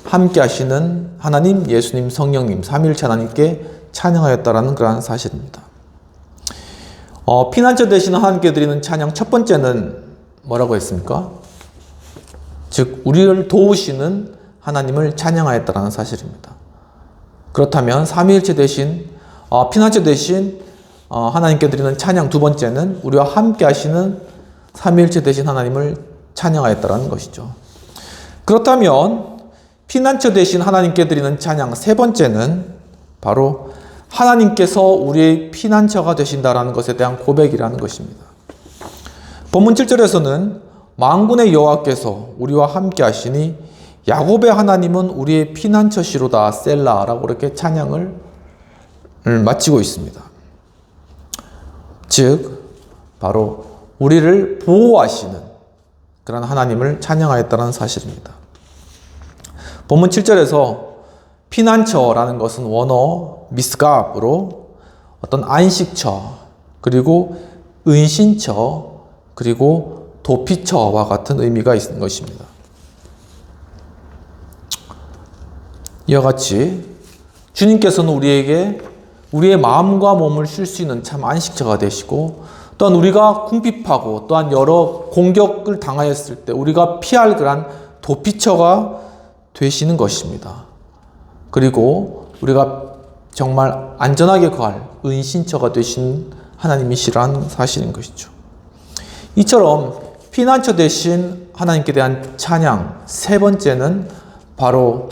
Speaker 2: 함께 하시는 하나님, 예수님, 성령님, 삼위일체 하나님께 찬양하였다라는 그러한 사실입니다. 피난처 되시는 하나님께 드리는 찬양 첫 번째는 뭐라고 했습니까? 즉 우리를 도우시는 하나님을 찬양하였다라는 사실입니다. 그렇다면 삼위일체 대신 피난처 대신 하나님께 드리는 찬양 두 번째는 우리와 함께 하시는 삼위일체 대신 하나님을 찬양하였다라는 것이죠. 그렇다면 피난처 대신 하나님께 드리는 찬양 세 번째는 바로 하나님께서 우리의 피난처가 되신다라는 것에 대한 고백이라는 것입니다. 본문 7절에서는 만군의 여호와께서 우리와 함께 하시니 야곱의 하나님은 우리의 피난처시로다 셀라라고 이렇게 찬양을 마치고 있습니다. 즉 바로 우리를 보호하시는 그런 하나님을 찬양하였다는 사실입니다. 본문 7절에서 피난처라는 것은 원어 미스갑으로 어떤 안식처, 그리고 은신처, 그리고 도피처와 같은 의미가 있는 것입니다. 이와 같이 주님께서는 우리에게 우리의 마음과 몸을 쉴 수 있는 참 안식처가 되시고, 또한 우리가 궁핍하고 또한 여러 공격을 당하였을 때 우리가 피할 그런 도피처가 되시는 것입니다. 그리고 우리가 정말 안전하게 거할 은신처가 되신 하나님이시라는 사실인 것이죠. 이처럼 피난처 대신 하나님께 대한 찬양 세 번째는 바로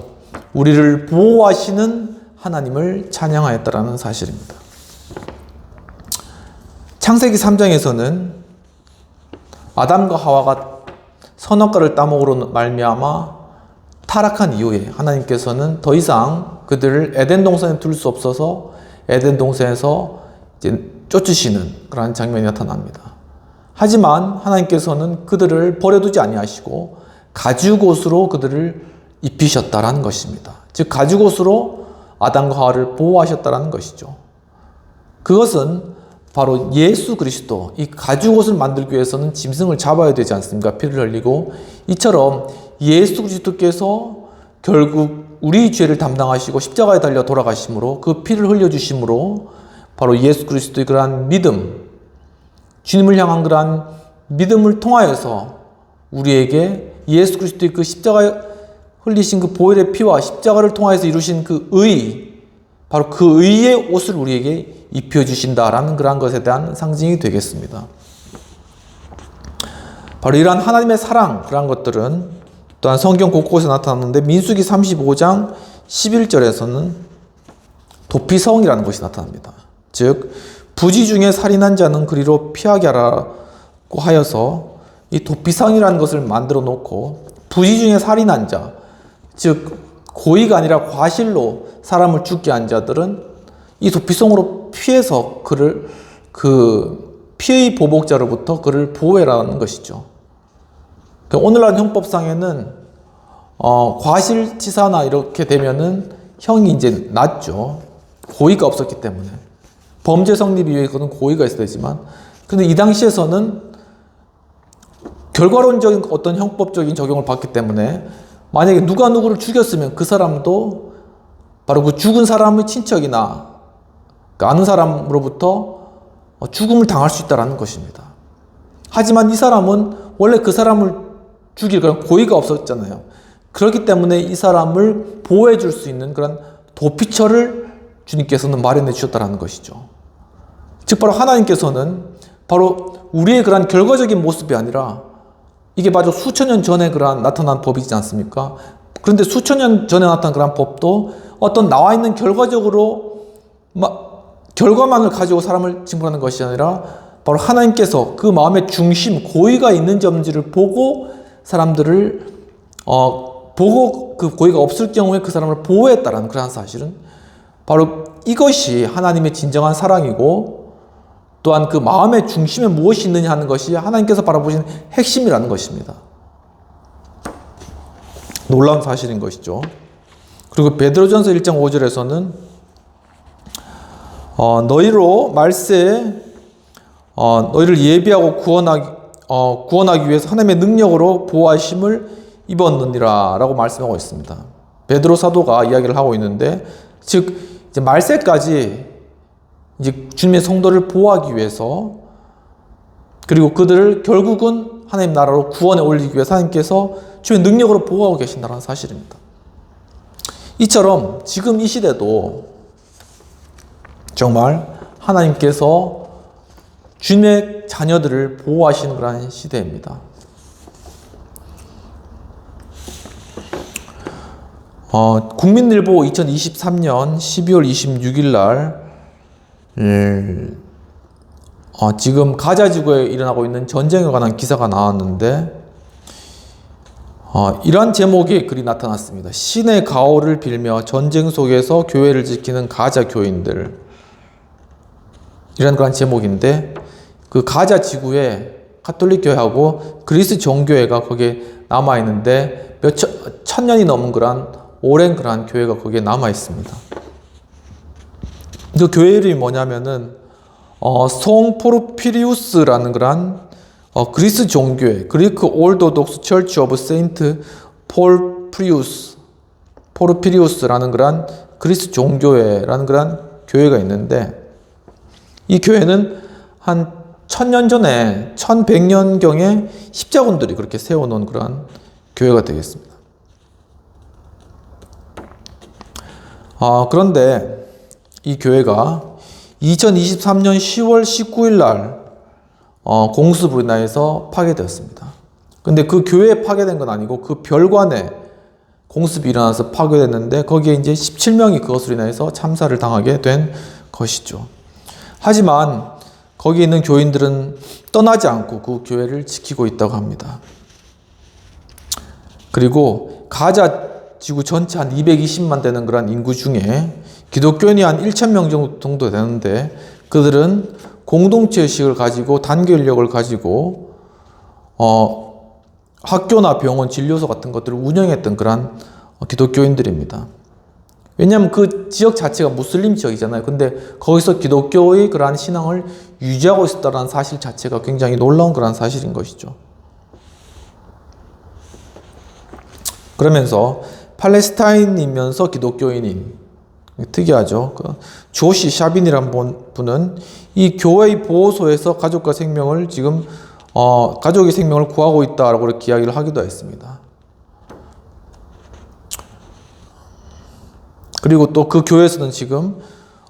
Speaker 2: 우리를 보호하시는 하나님을 찬양하였다라는 사실입니다. 창세기 3장에서는 아담과 하와가 선악과를 따먹으로 말미암아 타락한 이후에 하나님께서는 더 이상 그들을 에덴 동산에 둘 수 없어서 에덴 동산에서 이제 쫓으시는 그런 장면이 나타납니다. 하지만 하나님께서는 그들을 버려두지 아니하시고 가죽옷으로 그들을 입히셨다라는 것입니다. 즉 가죽옷으로 아담과 하와를 보호하셨다라는 것이죠. 그것은 바로 예수 그리스도, 이 가죽옷을 만들기 위해서는 짐승을 잡아야 되지 않습니까? 피를 흘리고. 이처럼 예수 그리스도께서 결국 우리 죄를 담당하시고 십자가에 달려 돌아가심으로 그 피를 흘려주심으로 바로 예수 그리스도의 그러한 믿음, 주님을 향한 그러한 믿음을 통하여서 우리에게 예수 그리스도의 그 십자가에 흘리신 그 보혈의 피와 십자가를 통하여서 이루신 그 의, 바로 그 의의 옷을 우리에게 입혀주신다라는 그러한 것에 대한 상징이 되겠습니다. 바로 이러한 하나님의 사랑, 그러한 것들은 또한 성경 곳곳에 나타났는데 민수기 35장 11절에서는 도피성이라는 것이 나타납니다. 즉 부지 중에 살인한 자는 그리로 피하게 하라고 하여서 이 도피성이라는 것을 만들어 놓고 부지 중에 살인한 자, 즉 고의가 아니라 과실로 사람을 죽게 한 자들은 이 도피성으로 피해서 그를 그 피의 보복자로부터 그를 보호해라는 것이죠. 오늘날 형법상에는 과실치사나 이렇게 되면은 형이 이제 낮죠. 고의가 없었기 때문에. 범죄 성립 이후에는 고의가 있어야 되지만, 근데 이 당시에서는 결과론적인 어떤 형법적인 적용을 받기 때문에 만약에 누가 누구를 죽였으면 그 사람도 바로 그 죽은 사람의 친척이나 그 아는 사람으로부터 죽음을 당할 수 있다는 것입니다. 하지만 이 사람은 원래 그 사람을 죽일 그런 고의가 없었잖아요. 그렇기 때문에 이 사람을 보호해 줄 수 있는 그런 도피처를 주님께서는 마련해 주셨다는 것이죠. 즉 바로 하나님께서는 바로 우리의 그런 결과적인 모습이 아니라 이게 바로 수천 년 전에 그러한 나타난 법이지 않습니까? 그런데 수천 년 전에 나타난 그런 법도 어떤 나와 있는 결과적으로 결과만을 가지고 사람을 징벌하는 것이 아니라 바로 하나님께서 그 마음의 중심, 고의가 있는지 없는지를 보고 사람들을 보고 그 고의가 없을 경우에 그 사람을 보호했다라는 그러한 사실은 바로 이것이 하나님의 진정한 사랑이고, 또한 그 마음의 중심에 무엇이 있느냐 하는 것이 하나님께서 바라보시는 핵심이라는 것입니다. 놀라운 사실인 것이죠. 그리고 베드로전서 1장 5절에서는 너희로 말세에 너희를 예비하고 구원하기 위해서 하나님의 능력으로 보호하심을 입었느니라 라고 말씀하고 있습니다. 베드로 사도가 이야기를 하고 있는데, 즉 이제 말세까지 이제 주님의 성도를 보호하기 위해서 그리고 그들을 결국은 하나님 나라로 구원에 올리기 위해 하나님께서 주의 능력으로 보호하고 계신다는 사실입니다. 이처럼 지금 이 시대도 정말 하나님께서 주님의 자녀들을 보호하시는 그런 시대입니다. 국민일보 2023년 12월 26일 날 지금 가자 지구에 일어나고 있는 전쟁에 관한 기사가 나왔는데 이러한 제목의 글이 나타났습니다. 신의 가호를 빌며 전쟁 속에서 교회를 지키는 가자 교인들, 이런 그런 제목인데, 그 가자 지구에 가톨릭 교회하고 그리스 정교회가 거기에 남아 있는데 천 년이 넘은 그런 오랜 그런 교회가 거기에 남아 있습니다. 그 교회 이름이 뭐냐면은 송 포르피리우스라는 그런 그리스 종교회, 그리크 올도독스 처치 오브 세인트 포르피리우스라는 그런 그리스 종교회라는 그런 교회가 있는데, 이 교회는 한 1000년 전에 1100년경에 십자군들이 그렇게 세워놓은 그런 교회가 되겠습니다. 그런데 이 교회가 2023년 10월 19일 날 공습으로 인해서 파괴되었습니다. 근데 그 교회에 파괴된 건 아니고 그 별관에 공습이 일어나서 파괴됐는데, 거기에 이제 17명이 그것으로 인해서 참사를 당하게 된 것이죠. 하지만 거기 있는 교인들은 떠나지 않고 그 교회를 지키고 있다고 합니다. 그리고 가자 지구 전체 한 220만 되는 그런 인구 중에 기독교인이 한 1000명 정도 되는데, 그들은 공동체 의식을 가지고 단결력을 가지고 학교나 병원, 진료소 같은 것들을 운영했던 그런 기독교인들입니다. 왜냐하면 그 지역 자체가 무슬림 지역이잖아요. 근데 거기서 기독교의 그러한 신앙을 유지하고 있었다는 사실 자체가 굉장히 놀라운 그런 사실인 것이죠. 그러면서 팔레스타인이면서 기독교인인, 특이하죠. 조시 샤빈이라는 분은 이 교회의 보호소에서 가족과 생명을 지금 가족의 생명을 구하고 있다라고 이렇게 이야기를 하기도 했습니다. 그리고 또 그 교회에서는 지금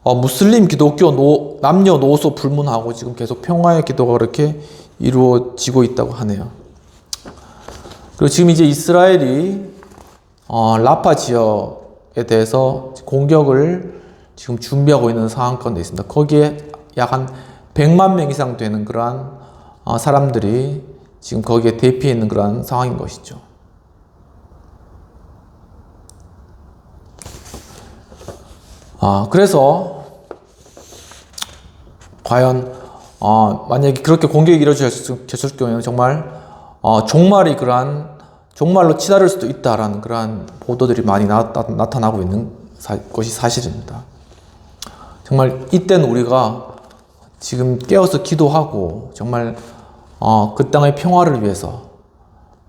Speaker 2: 무슬림 기독교 남녀노소 불문하고 지금 계속 평화의 기도가 그렇게 이루어지고 있다고 하네요. 그리고 지금 이제 이스라엘이 라파 지역에 대해서 공격을 지금 준비하고 있는 상황 가운데 있습니다. 거기에 약 한 100만 명 이상 되는 그러한 사람들이 지금 거기에 대피해 있는 그러한 상황인 것이죠. 그래서 과연 만약에 그렇게 공격이 이루어졌을 경우에는 정말 종말로 치달을 수도 있다라는 그러한 보도들이 많이 나타나고 있는 것이 사실입니다. 정말 이때는 우리가 지금 깨어서 기도하고 정말 그 땅의 평화를 위해서,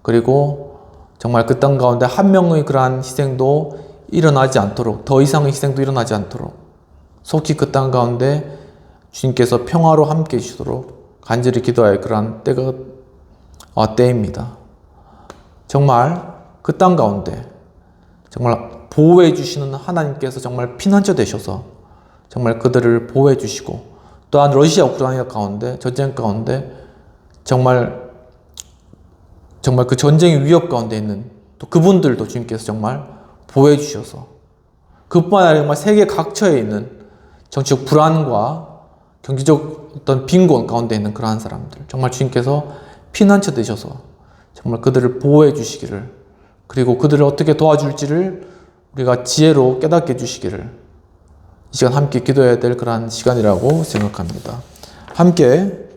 Speaker 2: 그리고 정말 그 땅 가운데 한 명의 그러한 희생도 일어나지 않도록, 더 이상의 희생도 일어나지 않도록 속히 그 땅 가운데 주님께서 평화로 함께 해주시도록 간절히 기도할 그러한 때입니다. 정말 그 땅 가운데 정말 보호해 주시는 하나님께서 정말 피난처 되셔서 정말 그들을 보호해 주시고, 또한 러시아 우크라이나 가운데 전쟁 가운데 정말 그 전쟁의 위협 가운데 있는 또 그분들도 주님께서 정말 보호해 주셔서, 그뿐만 아니라 정말 세계 각처에 있는 정치적 불안과 경제적 어떤 빈곤 가운데 있는 그러한 사람들, 정말 주님께서 피난처 되셔서 정말 그들을 보호해 주시기를, 그리고 그들을 어떻게 도와줄지를 우리가 지혜로 깨닫게 해주시기를 이 시간 함께 기도해야 될 그러한 시간이라고 생각합니다. 함께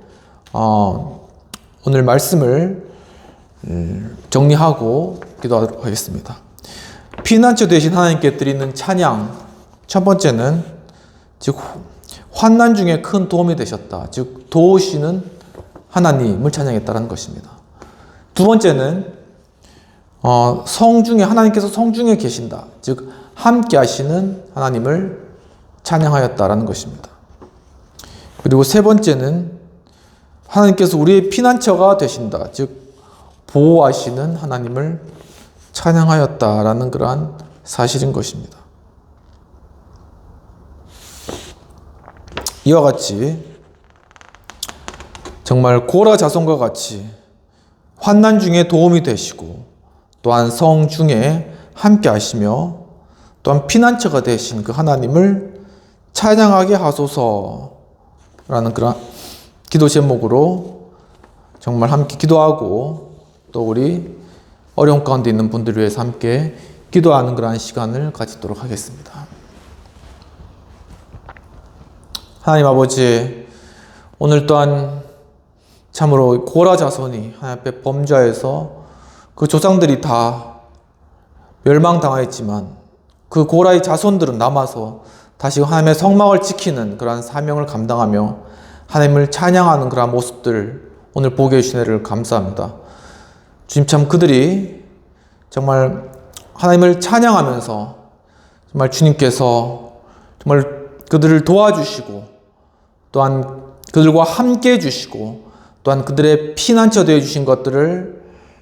Speaker 2: 오늘 말씀을 정리하고 기도하도록 하겠습니다. 피난처 되신 하나님께 드리는 찬양, 첫 번째는 즉 환난 중에 큰 도움이 되셨다, 즉 도우시는 하나님을 찬양했다는 것입니다. 두 번째는 성중에, 하나님께서 성중에 계신다, 즉 함께 하시는 하나님을 찬양하였다라는 것입니다. 그리고 세 번째는 하나님께서 우리의 피난처가 되신다. 즉 보호하시는 하나님을 찬양하였다라는 그러한 사실인 것입니다. 이와 같이 정말 고라 자손과 같이 환난 중에 도움이 되시고 또한 성 중에 함께 하시며 또한 피난처가 되신 그 하나님을 찬양하게 하소서라는 그런 기도 제목으로 정말 함께 기도하고 또 우리 어려움 가운데 있는 분들을 위해서 함께 기도하는 그러한 시간을 가지도록 하겠습니다. 하나님 아버지, 오늘 또한 참으로 고라 자손이 하나님 앞에 범죄하여서 그 조상들이 다 멸망당하였지만 그 고라의 자손들은 남아서 다시 하나님의 성막을 지키는 그러한 사명을 감당하며 하나님을 찬양하는 그러한 모습들 오늘 보게 해주신 애를 감사합니다. 주님, 참 그들이 정말 하나님을 찬양하면서 정말 주님께서 정말 그들을 도와주시고 또한 그들과 함께 해주시고 또한 그들의 피난처 되어 주신 것들을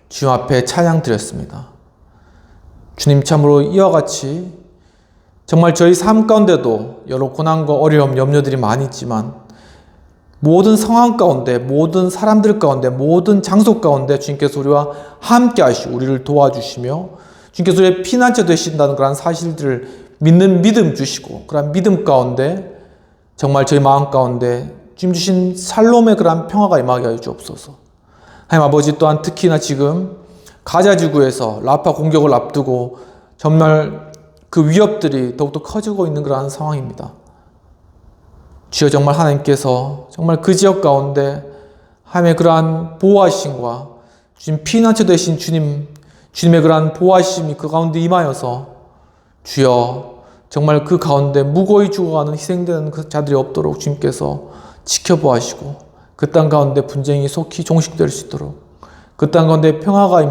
Speaker 2: 주님 앞에 찬양 드렸습니다. 주님, 참으로 이와 같이 정말 저희 삶 가운데도 여러 고난과 어려움, 염려들이 많이 있지만 모든 상황 가운데, 모든 사람들 가운데, 모든 장소 가운데 주님께서 우리와 함께 하시고 우리를 도와주시며 주님께서 우리의 피난처 되신다는 그런 사실들을 믿는 믿음 주시고 그런 믿음 가운데 정말 저희 마음 가운데 주님 주신 샬롬의 그런 평화가 임하게 하여 주옵소서. 하나님 아버지, 또한 특히나 지금 가자 지구에서 라파 공격을 앞두고 정말 그 위협들이 더욱더 커지고 있는 그러한 상황입니다. 주여, 정말 하나님께서 정말 그 지역 가운데 하나님의 그러한 보호하심과 주님 피난처 되신 주님의 그러한 보호하심이 그 가운데 임하여서 주여 정말 그 가운데 무고히 죽어가는 희생되는 그 자들이 없도록 주님께서 지켜보시고 그 땅 가운데 분쟁이 속히 종식될 수 있도록 그 땅 가운데 평화가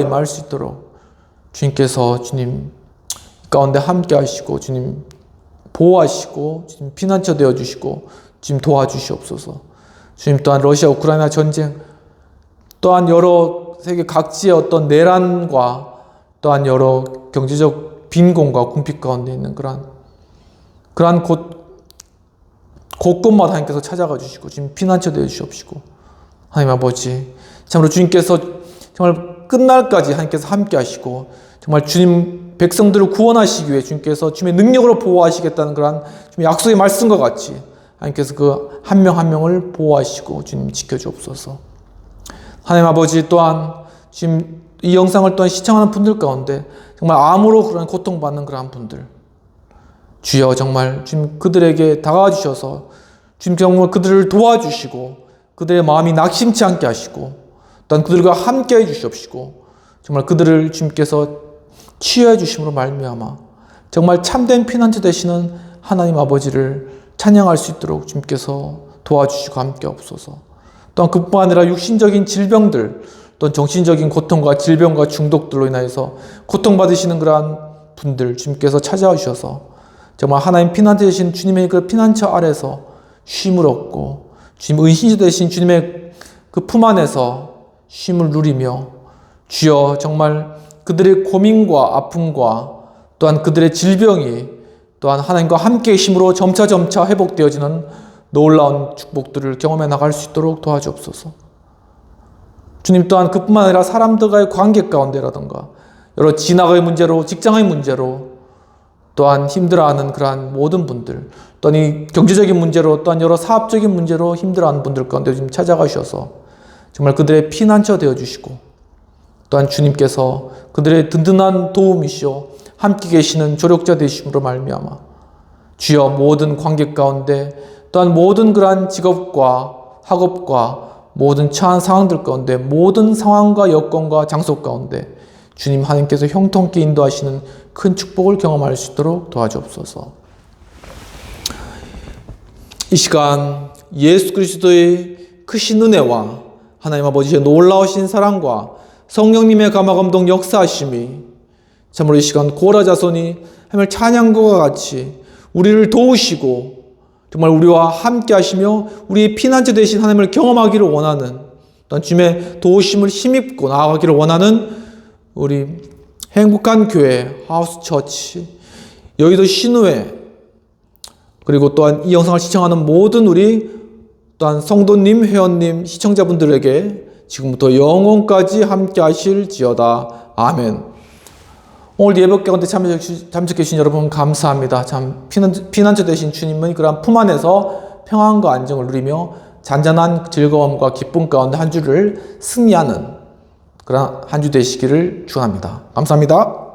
Speaker 2: 임할 수 있도록 주님께서 주님 가운데 함께 하시고 주님 보호하시고 주님 피난처 되어주시고 주님 도와주시옵소서. 주님, 또한 러시아 우크라이나 전쟁 또한 여러 세계 각지의 어떤 내란과 또한 여러 경제적 빈곤과 궁핍 가운데 있는 그러한 곳곳마다 하나님께서 찾아가 주시고 주님 피난처 되어 주시옵시고 하나님 아버지, 참으로 주님께서 정말 끝날까지 하나님께서 함께 하시고 정말 주님 백성들을 구원하시기 위해 주님께서 주님의 능력으로 보호하시겠다는 그러한 주님의 약속의 말씀과 같이 하나님께서 그 한 명 한 명을 보호하시고 주님 지켜주옵소서. 하나님 아버지, 또한 지금 이 영상을 또한 시청하는 분들 가운데 정말 암으로 그런 고통받는 그러한 분들 주여 정말 주님 그들에게 다가와 주셔서 주님 정말 그들을 도와주시고 그들의 마음이 낙심치 않게 하시고 또한 그들과 함께 해 주시옵시고 정말 그들을 주님께서 치유해 주심으로 말미암아 정말 참된 피난처 되시는 하나님 아버지를 찬양할 수 있도록 주님께서 도와주시고 함께 없소서. 또한 그뿐 아니라 육신적인 질병들 또는 정신적인 고통과 질병과 중독들로 인하여서 고통받으시는 그러한 분들 주님께서 찾아와 주셔서 정말 하나님 피난처 되신 주님의 그 피난처 아래서 쉼을 얻고 주님 은신처 되신 주님의 그 품 안에서 쉼을 누리며 주여 정말 그들의 고민과 아픔과 또한 그들의 질병이 또한 하나님과 함께 계심으로 점차 회복되어지는 놀라운 축복들을 경험해 나갈 수 있도록 도와주옵소서. 주님, 또한 그뿐만 아니라 사람들과의 관계 가운데라든가 여러 진학의 문제로 직장의 문제로 또한 힘들어하는 그러한 모든 분들 또한 이 경제적인 문제로 또한 여러 사업적인 문제로 힘들어하는 분들 가운데 지금 찾아가셔서 정말 그들의 피난처 되어주시고 또한 주님께서 그들의 든든한 도움이시오 함께 계시는 조력자 되심으로 말미암아 주여 모든 관계 가운데 또한 모든 그러한 직업과 학업과 모든 처한 상황들 가운데 모든 상황과 여건과 장소 가운데 주님 하나님께서 형통케 인도하시는 큰 축복을 경험할 수 있도록 도와주옵소서. 이 시간 예수 그리스도의 크신 은혜와 하나님 아버지의 놀라우신 사랑과 성령님의 감화감동 역사하심이 참으로 이 시간 고라 자손이 하나님을 찬양과 같이 우리를 도우시고 정말 우리와 함께 하시며 우리의 피난처 되신 하나님을 경험하기를 원하는, 또한 주님의 도우심을 힘입고 나아가기를 원하는 우리 행복한 교회 하우스 처치, 여의도 신우회, 그리고 또한 이 영상을 시청하는 모든 우리 또한 성도님, 회원님, 시청자분들에게 지금부터 영원까지 함께 하실지어다. 아멘. 오늘 예배 가운데 참석해 주신 여러분 감사합니다. 참 피난처 되신 주님은 그러한 품 안에서 평안과 안정을 누리며 잔잔한 즐거움과 기쁨 가운데 한 주를 승리하는 그런 한 주 되시기를 축원합니다. 감사합니다.